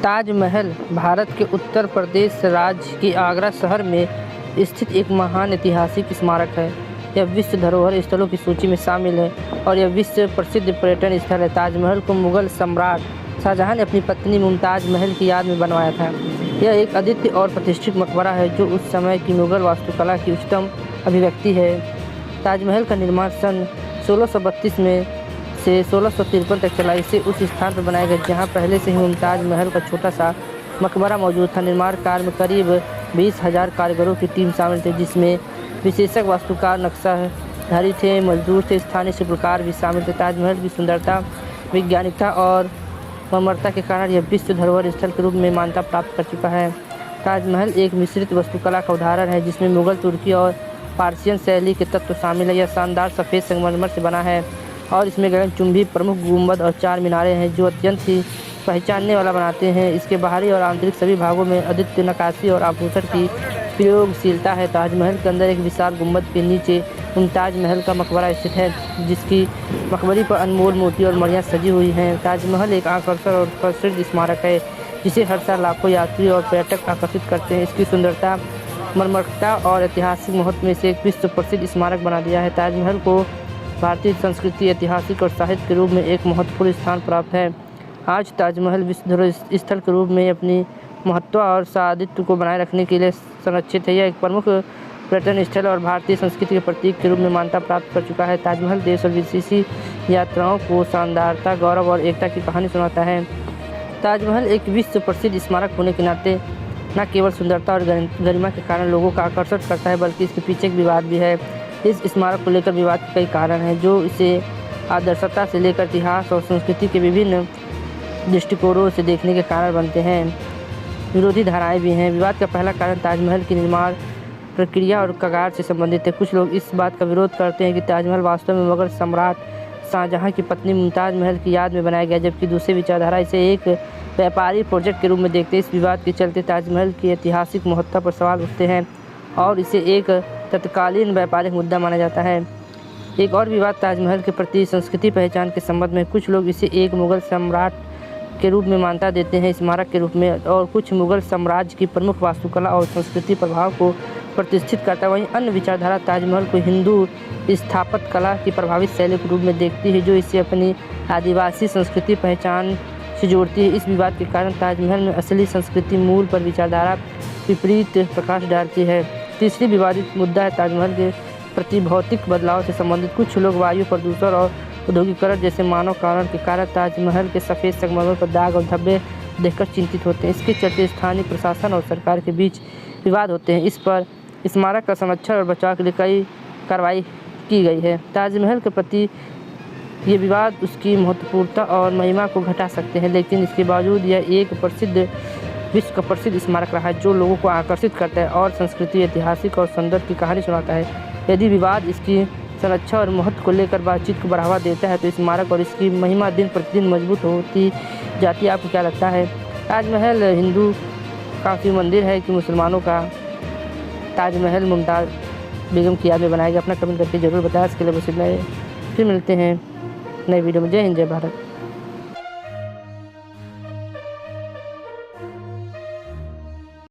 ताजमहल भारत के उत्तर प्रदेश राज्य के आगरा शहर में स्थित एक महान ऐतिहासिक स्मारक है। यह विश्व धरोहर स्थलों की सूची में शामिल है और यह विश्व प्रसिद्ध पर्यटन स्थल है। ताजमहल को मुगल सम्राट शाहजहां ने अपनी पत्नी मुमताज़ महल की याद में बनवाया था। यह एक अद्वितीय और प्रतिष्ठित मकबरा है जो उस समय की मुगल वास्तुकला की उच्चतम अभिव्यक्ति है। ताजमहल का निर्माण सन 1632 में से 1653 तक चला। इसे उस स्थान पर बनाया गया जहां पहले से ही मुमताज़ महल का छोटा सा मकबरा मौजूद था। निर्माण कार्य में करीब 20,000 कारीगरों की टीम शामिल थी, जिसमें विशेषज्ञ वास्तुकार, नक्शाधारी थे, मजदूर थे, स्थानीय शिल्पकार भी शामिल थे। ताजमहल की सुंदरता, वैज्ञानिकता और मर्मरता के कारण यह विश्व धरोहर स्थल के रूप में मान्यता प्राप्त कर चुका है। ताजमहल एक मिश्रित वास्तुकला का उदाहरण है जिसमें मुगल, तुर्की और पार्सियन शैली के तत्व शामिल है। यह शानदार सफ़ेद संगमरमर से बना है और इसमें गगनचुंबी प्रमुख गुंबद और 4 मीनारें हैं जो अत्यंत ही पहचानने वाला बनाते हैं। इसके बाहरी और आंतरिक सभी भागों में अद्वितीय नक्काशी और आभूषण की प्रयोगशीलता है। ताजमहल के अंदर एक विशाल गुंबद के नीचे मुमताज़ महल का मकबरा स्थित है, जिसकी मकबरी पर अनमोल मोती और मणियाँ सजी हुई हैं। ताजमहल एक आकर्षक और प्रसिद्ध स्मारक है जिसे हर साल लाखों यात्री और पर्यटक आकर्षित करते हैं। इसकी सुंदरता, मर्मरता और ऐतिहासिक महत्व में से एक विश्व प्रसिद्ध स्मारक बना दिया है। ताजमहल को भारतीय संस्कृति, ऐतिहासिक और साहित्य के रूप में एक महत्वपूर्ण स्थान प्राप्त है। आज ताजमहल विश्व धरोहर स्थल के रूप में अपनी महत्व और सादित्य को बनाए रखने के लिए संरक्षित है। यह एक प्रमुख पर्यटन स्थल और भारतीय संस्कृति के प्रतीक के रूप में मान्यता प्राप्त कर चुका है। ताजमहल देश और विदेशी यात्राओं को शानदारता, गौरव और एकता की कहानी सुनाता है। ताजमहल एक विश्व प्रसिद्ध स्मारक होने के नाते न केवल सुंदरता और गरिमा के कारण लोगों का आकर्षण करता है, बल्कि इसके पीछे एक विवाद भी है। इस स्मारक को लेकर विवाद के कई कारण हैं जो इसे आदर्शता से लेकर इतिहास और संस्कृति के विभिन्न दृष्टिकोणों से देखने के कारण बनते हैं। विरोधी धाराएं भी हैं। विवाद का पहला कारण ताजमहल की निर्माण प्रक्रिया और कगार से संबंधित है। कुछ लोग इस बात का विरोध करते हैं कि ताजमहल वास्तव में मुगल सम्राट शाहजहां की पत्नी मुमताज़ महल की याद में बनाया गया, जबकि दूसरी विचारधारा इसे एक व्यापारिक प्रोजेक्ट के रूप में देखते हैं। इस विवाद के चलते ताजमहल की ऐतिहासिक महत्ता पर सवाल उठते हैं और इसे एक तत्कालीन व्यापारिक मुद्दा माना जाता है। एक और विवाद ताजमहल के प्रति संस्कृति पहचान के संबंध में। कुछ लोग इसे एक मुगल सम्राट के रूप में मान्यता देते हैं, स्मारक के रूप में, और कुछ मुगल साम्राज्य की प्रमुख वास्तुकला और संस्कृति प्रभाव को प्रतिष्ठित करता है। वहीं अन्य विचारधारा ताजमहल को हिंदू स्थापत्य कला की प्रभावित शैली के रूप में देखती है जो इसे अपनी आदिवासी संस्कृति पहचान से जोड़ती है। इस विवाद के कारण ताजमहल में असली संस्कृति मूल पर विचारधारा विपरीत प्रकाश डालती है। तीसरी विवादित मुद्दा है ताजमहल के प्रति भौतिक बदलाव से संबंधित। कुछ लोग वायु प्रदूषण और औद्योगिकरण जैसे मानव कारण के कारण ताजमहल के सफ़ेद संगमरमर पर दाग और धब्बे देखकर चिंतित होते हैं। इसके चलते स्थानीय प्रशासन और सरकार के बीच विवाद होते हैं। इस पर स्मारक का संरक्षण और बचाव के लिए कई कार्रवाई की गई है। ताजमहल के प्रति ये विवाद उसकी महत्वपूर्णता और महिमा को घटा सकते हैं, लेकिन इसके बावजूद यह एक विश्व का प्रसिद्ध स्मारक रहा है जो लोगों को आकर्षित करता है और संस्कृति, ऐतिहासिक और सौंदर्य की कहानी सुनाता है। यदि विवाद इसकी संरक्षण और महत्व को लेकर बातचीत को बढ़ावा देता है तो स्मारक और इसकी महिमा दिन प्रतिदिन मजबूत होती जाती है। आपको क्या लगता है? ताजमहल हिंदू का शिव मंदिर है कि मुसलमानों का? ताजमहल मुमताज़ बेगम की याद में बनाया गया। अपना कमेंट करके ज़रूर बताएं। इसके लिए बस इतना ही। फिर मिलते हैं नए वीडियो में। जय हिंद, जय भारत।